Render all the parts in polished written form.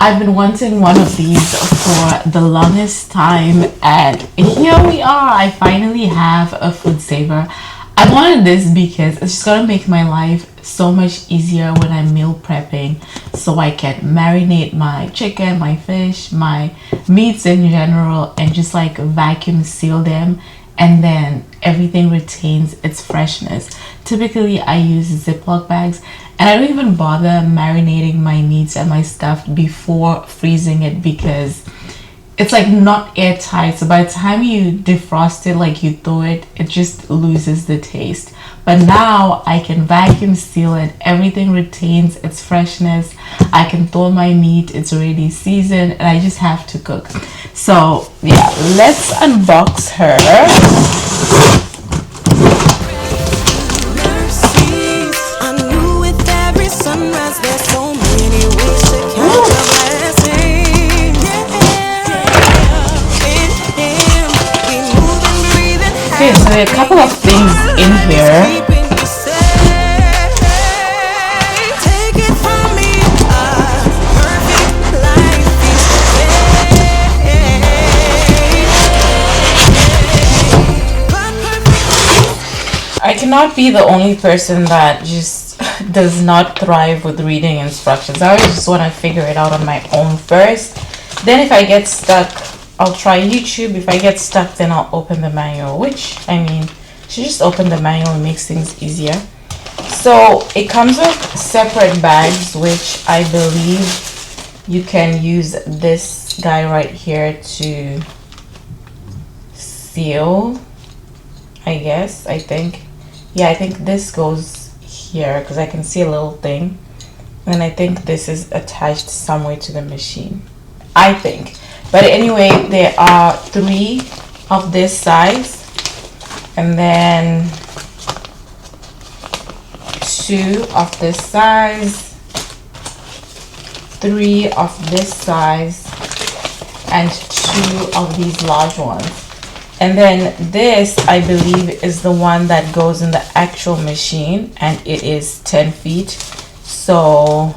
I've been wanting one of these for the longest time, and here we are. I finally have a FoodSaver. I wanted this because it's just gonna make my life so much easier when I'm meal prepping, so I can marinate my chicken, my fish, my meats in general, and just like vacuum seal them, and then everything retains its freshness. Typically I use Ziploc bags, and I don't even bother marinating my meats and my stuff before freezing it because it's like not airtight. So by the time you defrost it, like you thaw it, it just loses the taste. But now I can vacuum seal it, everything retains its freshness. I can thaw my meat, it's already seasoned, and I just have to cook. So yeah, let's unbox her. Okay, so there are a couple of things in here. I cannot be the only person that just does not thrive with reading instructions. I always just want to figure it out on my own first. Then if I get stuck, I'll try YouTube. If I get stuck, then I'll open the manual, which, I mean, should just open the manual, and makes things easier. So it comes with separate bags, which I believe you can use this guy right here to seal, I guess. I think this goes here because I can see a little thing, and I think this is attached somewhere to the machine, I think. But anyway, there are 3 of this size, and then 2 of this size, 3 of this size, and 2 of these large ones. And then this, I believe, is the one that goes in the actual machine, and it is 10 feet. So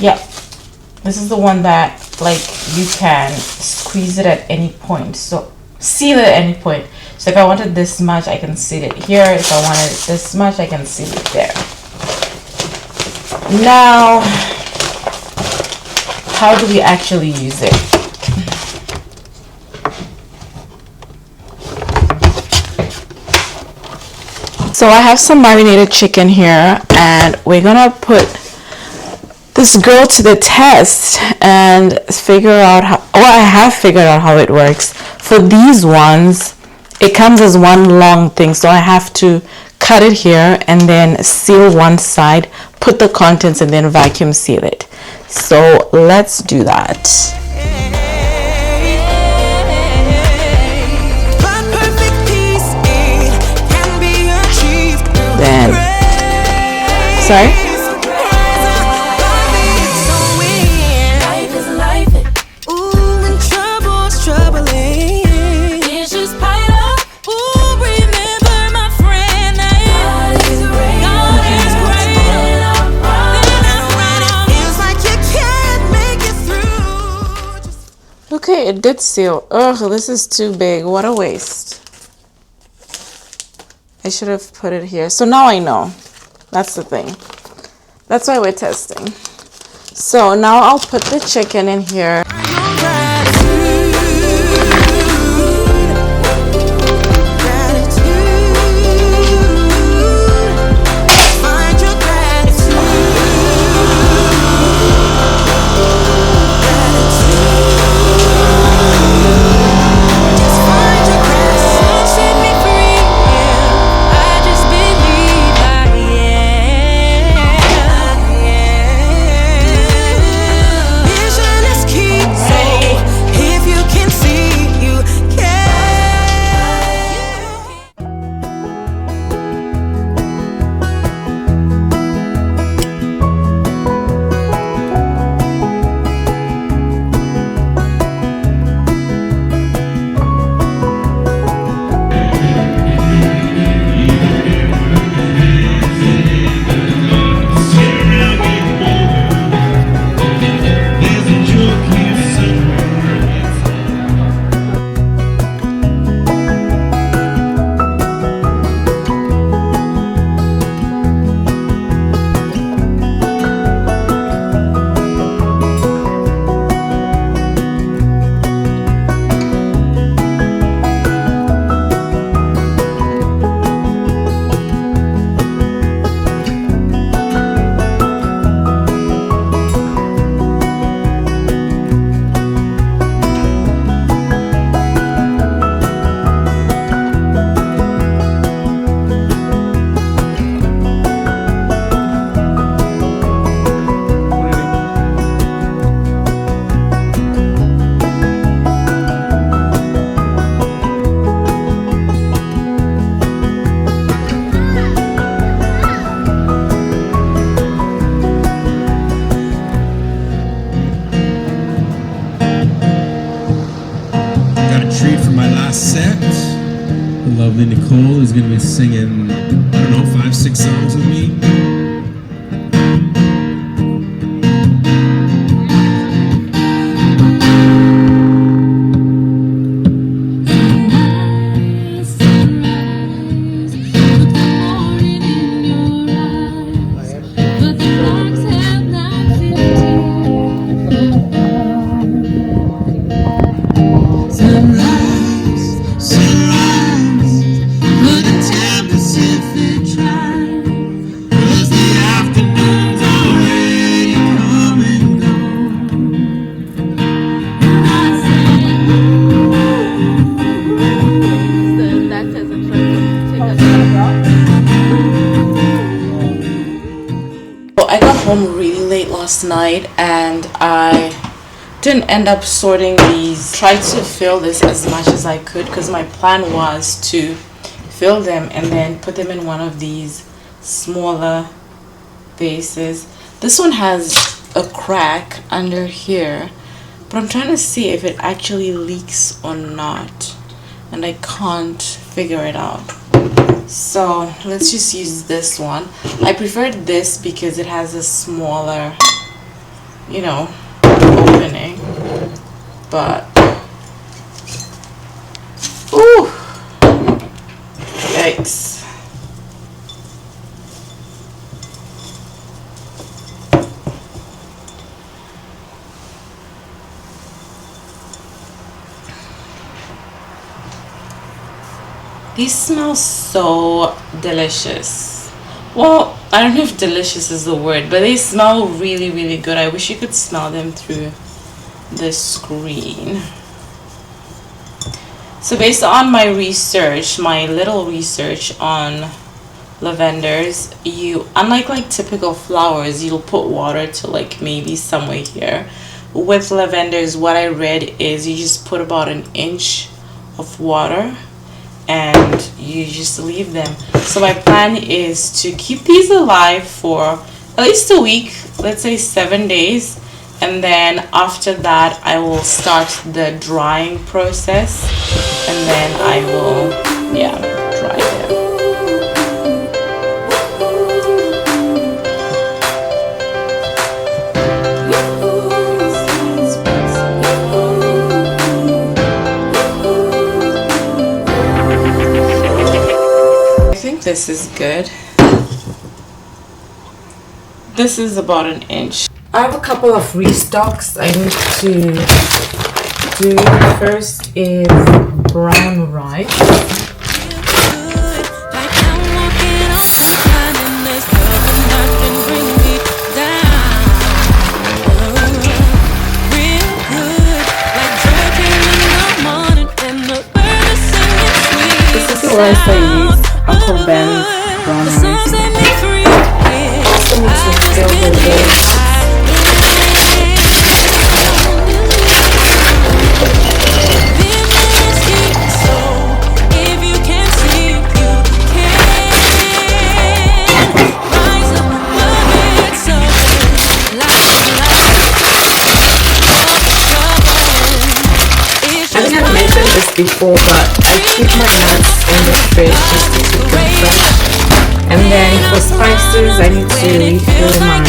yeah, this is the one that like you can squeeze it at any point, so seal it at any point. So if I wanted this much, I can seal it here. If I wanted this much, I can seal it there. Now, how do we actually use it? So I have some marinated chicken here, and we're gonna put this girl to the test and figure out how, I have figured out how it works. For these ones, it comes as one long thing, so I have to cut it here and then seal one side, put the contents, and then vacuum seal it. So let's do that. Then, sorry? Okay, it did seal. Ugh, this is too big. What a waste. I should have put it here. So now I know. That's the thing. That's why we're testing. So now I'll put the chicken in here. Vision is key. lovely Nicole is going to be singing, I don't know, 5-6 songs with me. I got home really late last night and I didn't end up sorting these. Tried to fill this as much as I could because my plan was to fill them and then put them in one of these smaller vases. This one has a crack under here, but I'm trying to see if it actually leaks or not, and I can't figure it out. So let's just use this one. I preferred this because it has a smaller, you know, opening. But ooh, yikes. These smell so delicious. Well, I don't know if delicious is the word, but they smell really, really good. I wish you could smell them through the screen. So based on my research, my little research on lavenders, you, unlike like typical flowers, you'll put water to like maybe somewhere here. With lavenders, what I read is you just put about 1 inch of water and you just leave them. So my plan is to keep these alive for at least a week, let's say 7 days, and then after that I will start the drying process, and then I will dry them. This is good. This is about 1 inch. I have a couple of restocks I need to do. First is brown rice. This is the rice I use. Uncle Ben's brown rice. Also need to fill the base. I think I've mentioned this before, but I keep my nuts in the fridge just to keep them fresh. And then for spices, I need to refill my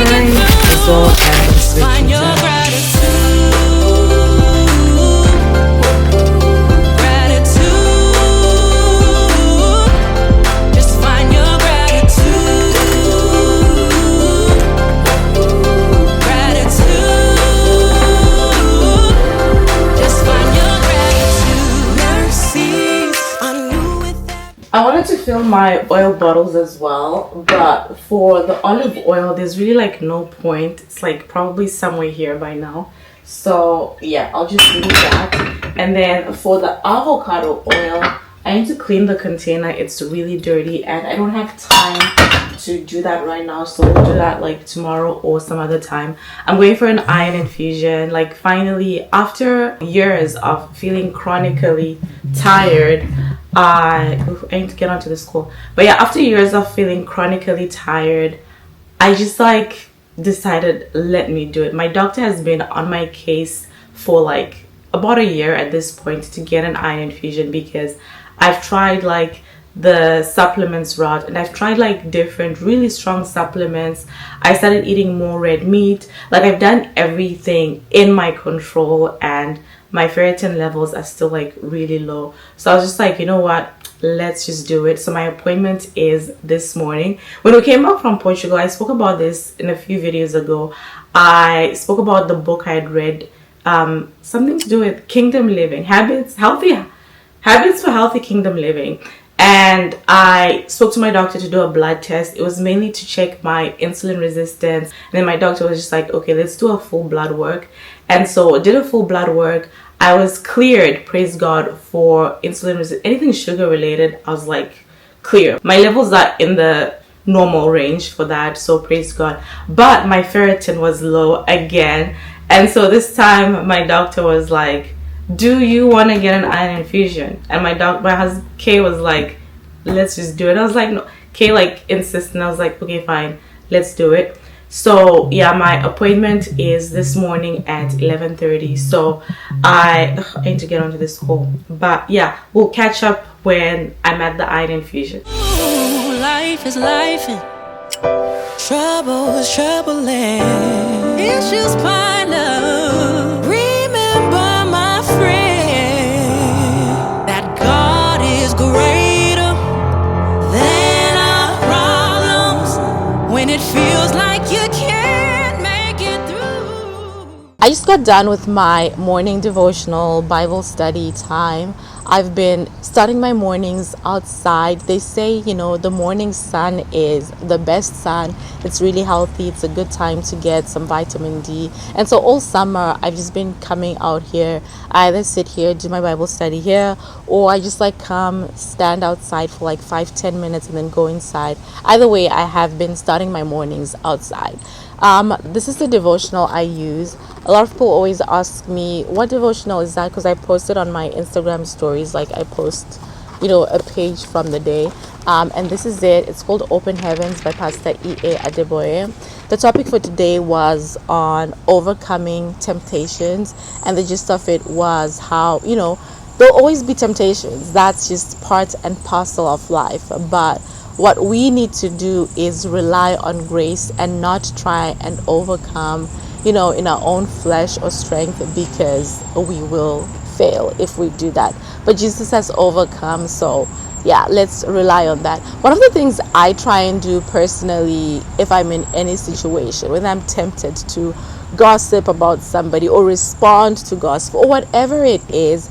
thyme, basil, and sweet ginger. I wanted to fill my oil bottles as well, but for the olive oil there's really like no point. It's like probably somewhere here by now, so yeah, I'll just leave that. And then for the avocado oil, I need to clean the container. It's really dirty and I don't have time to do that right now, so we'll do that like tomorrow or some other time. I'm going for an iron infusion. Like finally, after years of feeling chronically tired, I need to get onto this call. But yeah, after years of feeling chronically tired, I just like decided, let me do it. My doctor has been on my case for like about a year at this point to get an iron infusion because I've tried like the supplements route, and I've tried like different really strong supplements. I started eating more red meat. Like, I've done everything in my control, and my ferritin levels are still like really low. So I was just like, you know what, let's just do it. So my appointment is this morning. When we came back from Portugal, I spoke about this in a few videos ago. I spoke about the book I had read, something to do with kingdom living, habits for healthy kingdom living. And I spoke to my doctor to do a blood test. It was mainly to check my insulin resistance. And then my doctor was just like, okay, let's do a full blood work. And so I did a full blood work. I was cleared, praise God, for insulin resistance. Anything sugar related, I was like clear. My levels are in the normal range for that, so praise God. But my ferritin was low again. And so this time my doctor was like, do you want to get an iron infusion? And my husband Kay was like, let's just do it. I was like, no. Kay like insisted. I was like, okay, fine, let's do it. So yeah, my appointment is this morning at 11:30. So I need to get onto this call, but yeah, we'll catch up when I'm at the iron infusion. Ooh, life is life, and trouble is troubling. Issues pile up. Remember, my friend, that God is greater than our problems. When it feels like you can't make it through. I just got done with my morning devotional Bible study time. I've been starting my mornings outside. They say, you know, the morning sun is the best sun. It's really healthy. It's a good time to get some vitamin D. And so all summer, I've just been coming out here. I either sit here, do my Bible study here, or I just like come, stand outside for like 5-10 minutes and then go inside. Either way, I have been starting my mornings outside. This is the devotional I use. A lot of people always ask me, what devotional is that? Because I post it on my Instagram stories. Like, I post, you know, a page from the day. And this is it. It's called Open Heavens by Pastor E.A. Adeboye. The topic for today was on overcoming temptations. And the gist of it was how, you know, there'll always be temptations. That's just part and parcel of life. But what we need to do is rely on grace and not try and overcome, you know, in our own flesh or strength, because we will fail if we do that. But Jesus has overcome, so yeah, let's rely on that. One of the things I try and do personally, if I'm in any situation, when I'm tempted to gossip about somebody or respond to gossip or whatever it is,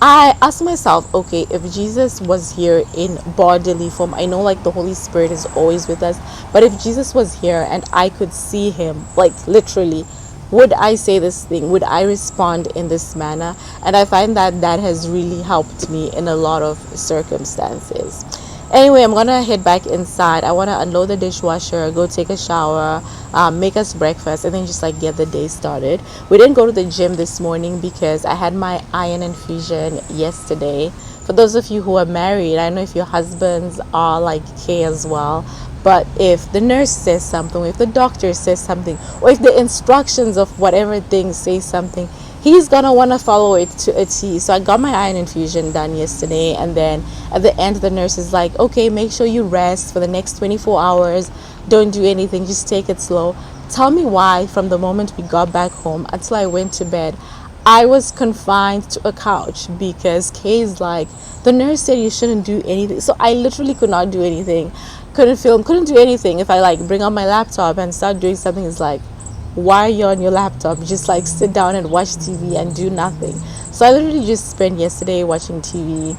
I ask myself, okay, if Jesus was here in bodily form, I know like the Holy Spirit is always with us, but if Jesus was here and I could see him, like literally, would I say this thing? Would I respond in this manner? And I find that that has really helped me in a lot of circumstances. Anyway, I'm gonna head back inside. I want to unload the dishwasher, go take a shower, make us breakfast, and then just like get the day started. We didn't go to the gym this morning because I had my iron infusion yesterday. For those of you who are married, I don't know if your husbands are like Kay as well, but if the nurse says something, or if the doctor says something, or if the instructions of whatever thing say something, he's gonna want to follow it to a T. So I got my iron infusion done yesterday, and then at the end the nurse is like, okay, make sure you rest for the next 24 hours, don't do anything, just take it slow. Tell me why from the moment we got back home until I went to bed, I was confined to a couch, because Kay's like, the nurse said you shouldn't do anything. So I literally could not do anything, couldn't film, couldn't do anything. If I like bring out my laptop and start doing something, it's like, why are you on your laptop? Just like sit down and watch TV and do nothing. So I literally just spent yesterday watching TV,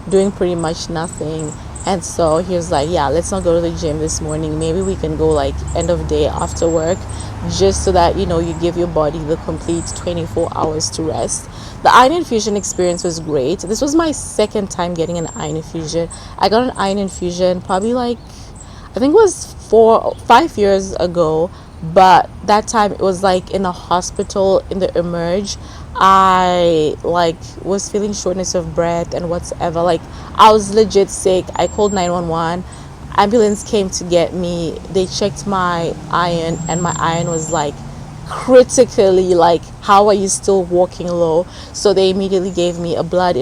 doing pretty much nothing. And so he was like, yeah, let's not go to the gym this morning. Maybe we can go like end of day after work, just so that, you know, you give your body the complete 24 hours to rest. The iron infusion experience was great. This was my second time getting an iron infusion. I got an iron infusion probably like, I think it was 4 or 5 years ago. But that time it was like in a hospital in the emerge. I like was feeling shortness of breath and whatsoever. Like, I was legit sick. I called 911. Ambulance came to get me. They checked my iron, and my iron was like critically like how are you still walking low? So they immediately gave me a blood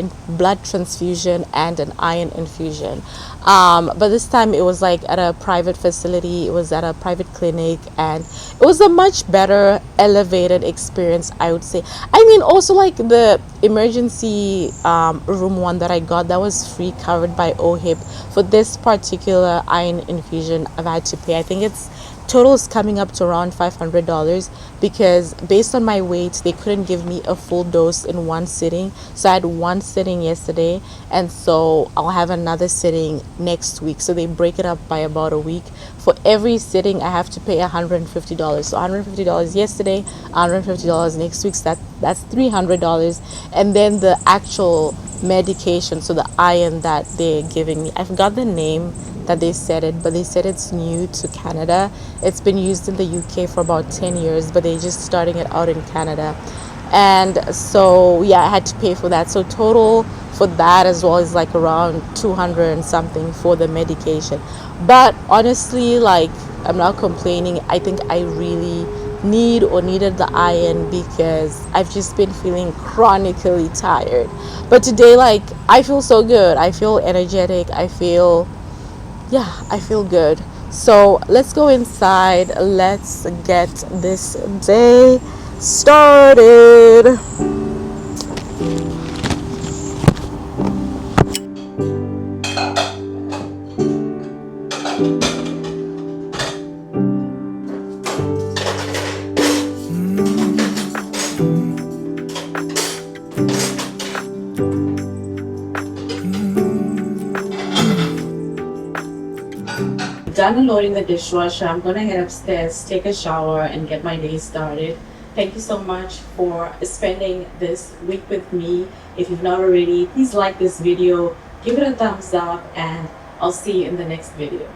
transfusion and an iron infusion. But this time it was like at a private facility, it was at a private clinic, and it was a much better elevated experience, I would say. I mean, also like the emergency room one that I got, that was free, covered by OHIP. For this particular iron infusion, I've had to pay, I think it's total is coming up to around $500, because based on my weight they couldn't give me a full dose in one sitting. So I had one sitting yesterday, and so I'll have another sitting next week. So they break it up by about a week. For every sitting I have to pay $150. So $150 yesterday, $150 next week, so that's $300. And then the actual medication, so the iron that they're giving me, I forgot the name that they said it, but they said it's new to Canada. It's been used in the UK for about 10 years, but they're just starting it out in Canada. And so yeah, I had to pay for that. So total for that as well is like around 200 and something for the medication. But honestly, like, I'm not complaining. I think I really needed the iron, because I've just been feeling chronically tired. But today, like, I feel so good. I feel energetic. I feel good. So let's go inside. Let's get this day started. Done unloading the dishwasher. I'm gonna head upstairs, take a shower, and get my day started. Thank you so much for spending this week with me. If you've not already, please like this video, give it a thumbs up, and I'll see you in the next video.